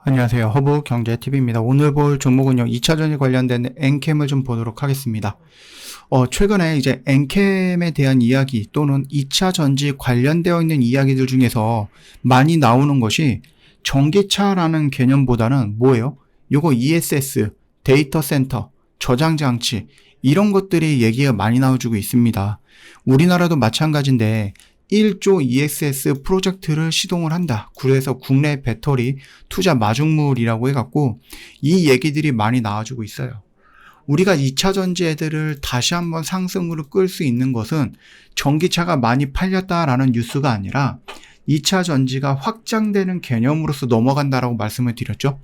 안녕하세요. 허브경제TV입니다. 오늘 볼 종목은요, 2차전지 관련된 엔캠을 좀 보도록 하겠습니다. 최근에 이제 엔캠에 대한 이야기 또는 2차전지 관련되어 있는 이야기들 중에서 많이 나오는 것이 전기차라는 개념보다는 뭐예요? 요거 ESS, 데이터 센터, 저장 장치, 이런 것들이 얘기가 많이 나와주고 있습니다. 우리나라도 마찬가지인데 1조 ESS 프로젝트를 시동을 한다. 그래서 국내 배터리 투자 마중물이라고 해갖고 이 얘기들이 많이 나와주고 있어요. 우리가 2차 전지 애들을 다시 한번 상승으로 끌 수 있는 것은 전기차가 많이 팔렸다라는 뉴스가 아니라 2차 전지가 확장되는 개념으로서 넘어간다라고 말씀을 드렸죠.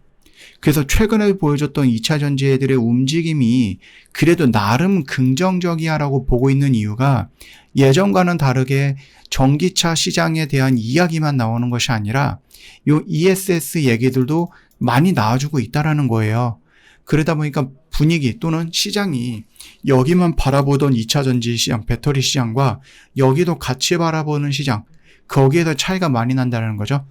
그래서 최근에 보여줬던 2차 전지 애들의 움직임이 그래도 나름 긍정적이야라고 보고 있는 이유가 예전과는 다르게 전기차 시장에 대한 이야기만 나오는 것이 아니라 요 ESS 얘기들도 많이 나와주고 있다라는 거예요. 그러다 보니까 분위기 또는 시장이 여기만 바라보던 2차 전지 시장, 배터리 시장과 여기도 같이 바라보는 시장, 거기에서 차이가 많이 난다는 거죠.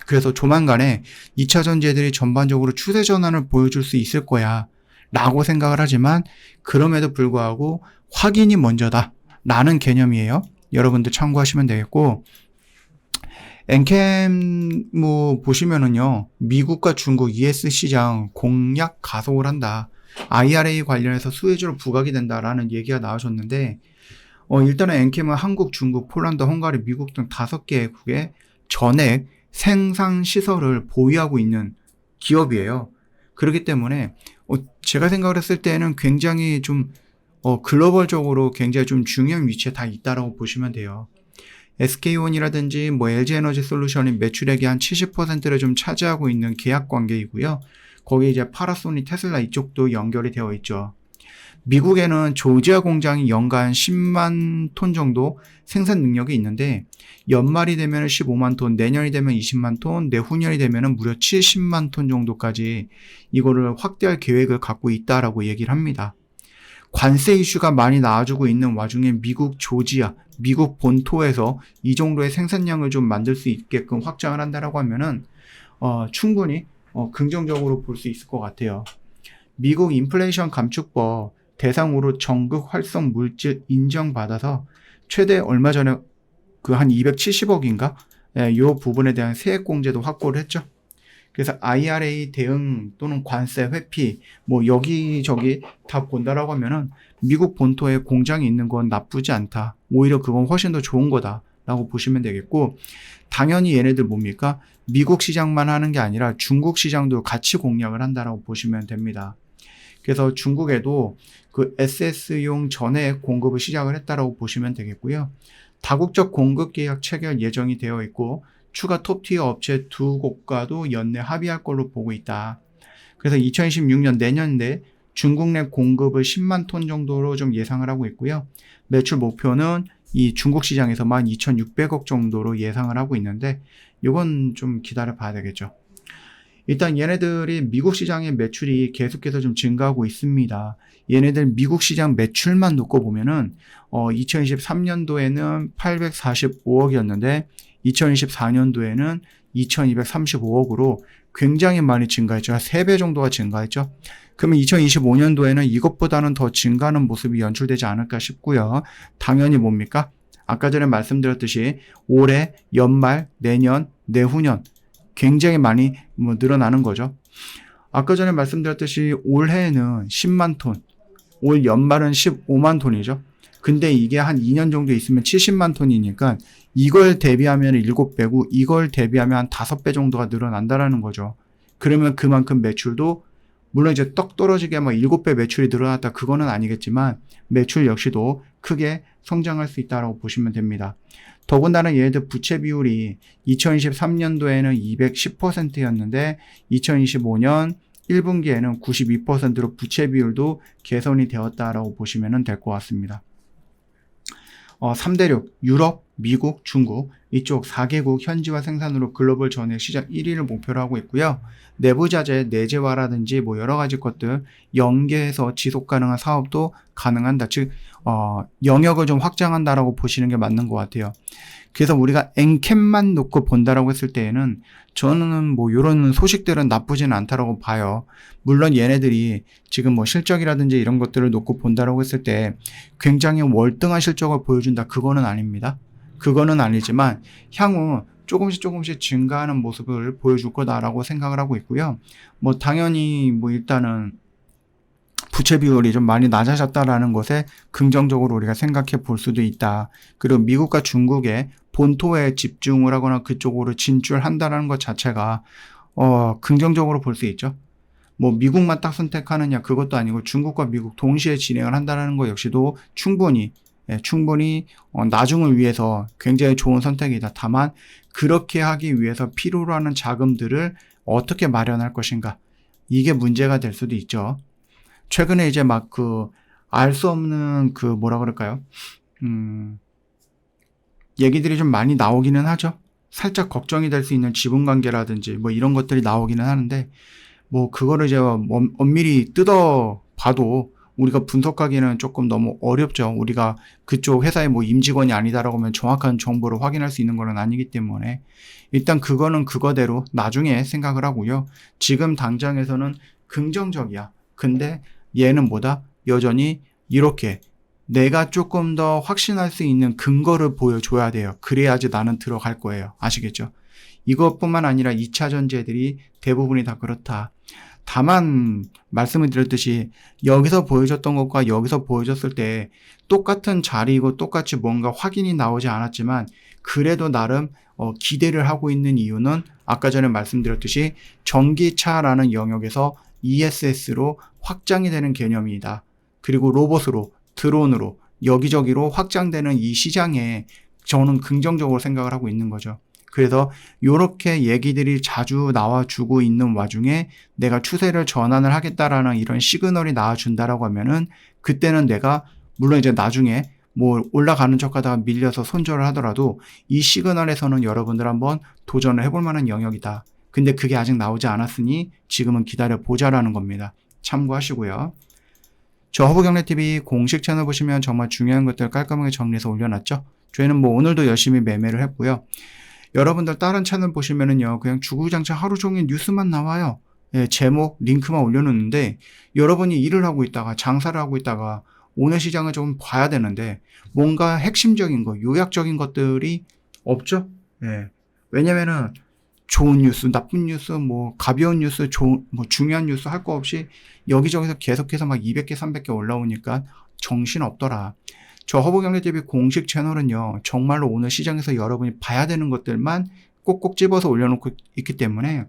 그래서 조만간에 2차 전지들이 전반적으로 추세 전환을 보여줄 수 있을 거야 라고 생각을 하지만 그럼에도 불구하고 확인이 먼저다 라는 개념이에요. 여러분들 참고하시면 되겠고, 엔캠 보시면은요, 미국과 중국 ES 시장 공략 가속을 한다, IRA 관련해서 수혜주로 부각이 된다라는 얘기가 나와줬는데, 일단은 엔캠은 한국, 중국, 폴란드, 헝가리, 미국 등 5개국의 전액 생산 시설을 보유하고 있는 기업이에요. 그렇기 때문에 제가 생각을 했을 때는 굉장히 좀 글로벌적으로 굉장히 좀 중요한 위치에 다 있다라고 보시면 돼요. SK온이라든지 LG에너지솔루션이 매출액의 한 70%를 좀 차지하고 있는 계약 관계이고요. 거기 이제 파나소닉, 테슬라 이쪽도 연결이 되어 있죠. 미국에는 조지아 공장이 연간 10만 톤 정도 생산 능력이 있는데 연말이 되면 15만 톤, 내년이 되면 20만 톤, 내후년이 되면 무려 70만 톤 정도까지 이거를 확대할 계획을 갖고 있다라고 얘기를 합니다. 관세 이슈가 많이 나와주고 있는 와중에 미국 조지아, 미국 본토에서 이 정도의 생산량을 좀 만들 수 있게끔 확장을 한다라고 하면은 충분히 긍정적으로 볼 수 있을 것 같아요. 미국 인플레이션 감축법 대상으로 전극 활성 물질 인정받아서 최대 얼마 전에 그 한 270억인가? 요 부분에 대한 세액 공제도 확보를 했죠. 그래서 IRA 대응 또는 관세 회피 여기저기 다 본다라고 하면은 미국 본토에 공장이 있는 건 나쁘지 않다. 오히려 그건 훨씬 더 좋은 거다라고 보시면 되겠고, 당연히 얘네들 뭡니까? 미국 시장만 하는 게 아니라 중국 시장도 같이 공략을 한다라고 보시면 됩니다. 그래서 중국에도 그 SS용 전액 공급을 시작을 했다라고 보시면 되겠고요. 다국적 공급 계약 체결 예정이 되어 있고 추가 톱티어 업체 2곳과도 연내 합의할 걸로 보고 있다. 그래서 2026년 내년에 중국 내 공급을 10만 톤 정도로 좀 예상을 하고 있고요. 매출 목표는 이 중국 시장에서 12,600억 정도로 예상을 하고 있는데 이건 좀 기다려 봐야 되겠죠. 일단 얘네들이 미국 시장의 매출이 계속해서 좀 증가하고 있습니다. 얘네들 미국 시장 매출만 놓고 보면은 2023년도에는 845억이었는데 2024년도에는 2235억으로 굉장히 많이 증가했죠. 한 3배 정도가 증가했죠. 그러면 2025년도에는 이것보다는 더 증가하는 모습이 연출되지 않을까 싶고요. 당연히 뭡니까? 아까 전에 말씀드렸듯이 올해, 연말, 내년, 내후년 굉장히 많이 늘어나는 거죠. 아까 전에 말씀드렸듯이 올해는 10만 톤, 올 연말은 15만 톤이죠. 근데 이게 한 2년 정도 있으면 70만 톤이니까 이걸 대비하면 7배고 이걸 대비하면 한 5배 정도가 늘어난다라는 거죠. 그러면 그만큼 매출도 물론 이제 떡 떨어지게 7배 매출이 늘어났다 그거는 아니겠지만 매출 역시도 크게 성장할 수 있다고 보시면 됩니다. 더군다나 얘네들 부채 비율이 2023년도에는 210%였는데 2025년 1분기에는 92%로 부채 비율도 개선이 되었다라고 보시면 될 것 같습니다. 3대륙, 유럽, 미국, 중국 이쪽 4개국 현지화 생산으로 글로벌 전액 시장 1위를 목표로 하고 있고요. 내부 자재 내재화라든지 여러 가지 것들 연계해서 지속 가능한 사업도 가능한다. 즉 영역을 좀 확장한다라고 보시는 게 맞는 것 같아요. 그래서 우리가 엔캡만 놓고 본다라고 했을 때에는 저는 뭐 이런 소식들은 나쁘지는 않다라고 봐요. 물론 얘네들이 지금 뭐 실적이라든지 이런 것들을 놓고 본다라고 했을 때 굉장히 월등한 실적을 보여준다. 그거는 아닙니다. 그거는 아니지만 향후 조금씩 증가하는 모습을 보여줄 거다라고 생각을 하고 있고요. 뭐 당연히 뭐 일단은 부채 비율이 좀 많이 낮아졌다라는 것에 긍정적으로 우리가 생각해 볼 수도 있다. 그리고 미국과 중국의 본토에 집중을 하거나 그쪽으로 진출한다는 것 자체가 긍정적으로 볼 수 있죠. 뭐 미국만 딱 선택하느냐 그것도 아니고 중국과 미국 동시에 진행을 한다는 것 역시도 충분히 나중을 위해서 굉장히 좋은 선택이다. 다만 그렇게 하기 위해서 필요로 하는 자금들을 어떻게 마련할 것인가, 이게 문제가 될 수도 있죠. 최근에 이제 막 알 수 없는 뭐라 그럴까요? 얘기들이 좀 많이 나오기는 하죠. 살짝 걱정이 될 수 있는 지분 관계라든지 뭐 이런 것들이 나오기는 하는데, 뭐 그거를 이제 엄밀히 뜯어 봐도 우리가 분석하기는 조금 너무 어렵죠. 우리가 그쪽 회사의 뭐 임직원이 아니다라고 하면 정확한 정보를 확인할 수 있는 건 아니기 때문에 일단 그거는 그거대로 나중에 생각을 하고요. 지금 당장에서는 긍정적이야. 근데 얘는 뭐다? 여전히 이렇게 내가 조금 더 확신할 수 있는 근거를 보여줘야 돼요. 그래야지 나는 들어갈 거예요. 아시겠죠? 이것뿐만 아니라 2차 전지들이 대부분이 다 그렇다. 다만 말씀을 드렸듯이 여기서 보여줬던 것과 여기서 보여줬을 때 똑같은 자리이고 똑같이 뭔가 확인이 나오지 않았지만 그래도 나름 기대를 하고 있는 이유는 아까 전에 말씀드렸듯이 전기차라는 영역에서 ESS로 확장이 되는 개념이다. 그리고 로봇으로, 드론으로 여기저기로 확장되는 이 시장에 저는 긍정적으로 생각을 하고 있는 거죠. 그래서 이렇게 얘기들이 자주 나와주고 있는 와중에 내가 추세를 전환을 하겠다라는 이런 시그널이 나와준다라고 하면은 그때는 내가 물론 이제 나중에 뭐 올라가는 척하다가 밀려서 손절을 하더라도 이 시그널에서는 여러분들 한번 도전을 해볼 만한 영역이다. 근데 그게 아직 나오지 않았으니 지금은 기다려 보자라는 겁니다. 참고하시고요. 저 허브경제TV 공식 채널 보시면 정말 중요한 것들 깔끔하게 정리해서 올려놨죠. 저희는 뭐 오늘도 열심히 매매를 했고요. 여러분들 다른 채널 보시면은요, 그냥 주구장창 하루 종일 뉴스만 나와요. 예, 제목, 링크만 올려놓는데, 여러분이 일을 하고 있다가, 장사를 하고 있다가, 오늘 시장을 좀 봐야 되는데, 뭔가 핵심적인 거, 요약적인 것들이 없죠? 예. 왜냐면은, 좋은 뉴스, 나쁜 뉴스, 뭐, 가벼운 뉴스, 뭐, 중요한 뉴스 할 거 없이, 여기저기서 계속해서 막 200개, 300개 올라오니까 정신 없더라. 저 허브경제TV 공식 채널은요, 정말로 오늘 시장에서 여러분이 봐야 되는 것들만 꼭꼭 집어서 올려놓고 있기 때문에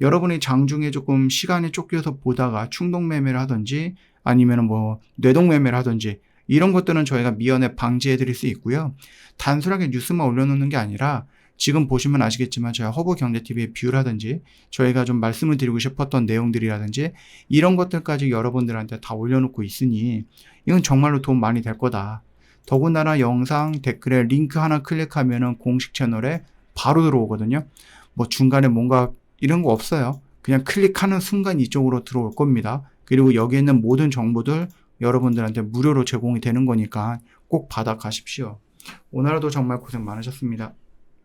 여러분이 장중에 조금 시간이 쫓겨서 보다가 충동 매매를 하든지 아니면 뭐 뇌동 매매를 하든지 이런 것들은 저희가 미연에 방지해 드릴 수 있고요. 단순하게 뉴스만 올려놓는 게 아니라 지금 보시면 아시겠지만 저희 허브경제TV의 뷰라든지 저희가 좀 말씀을 드리고 싶었던 내용들이라든지 이런 것들까지 여러분들한테 다 올려놓고 있으니 이건 정말로 도움 많이 될 거다. 더군다나 영상 댓글에 링크 하나 클릭하면은 공식 채널에 바로 들어오거든요. 뭐 중간에 뭔가 이런 거 없어요. 그냥 클릭하는 순간 이쪽으로 들어올 겁니다. 그리고 여기 있는 모든 정보들 여러분들한테 무료로 제공이 되는 거니까 꼭 받아 가십시오. 오늘 하루도 정말 고생 많으셨습니다.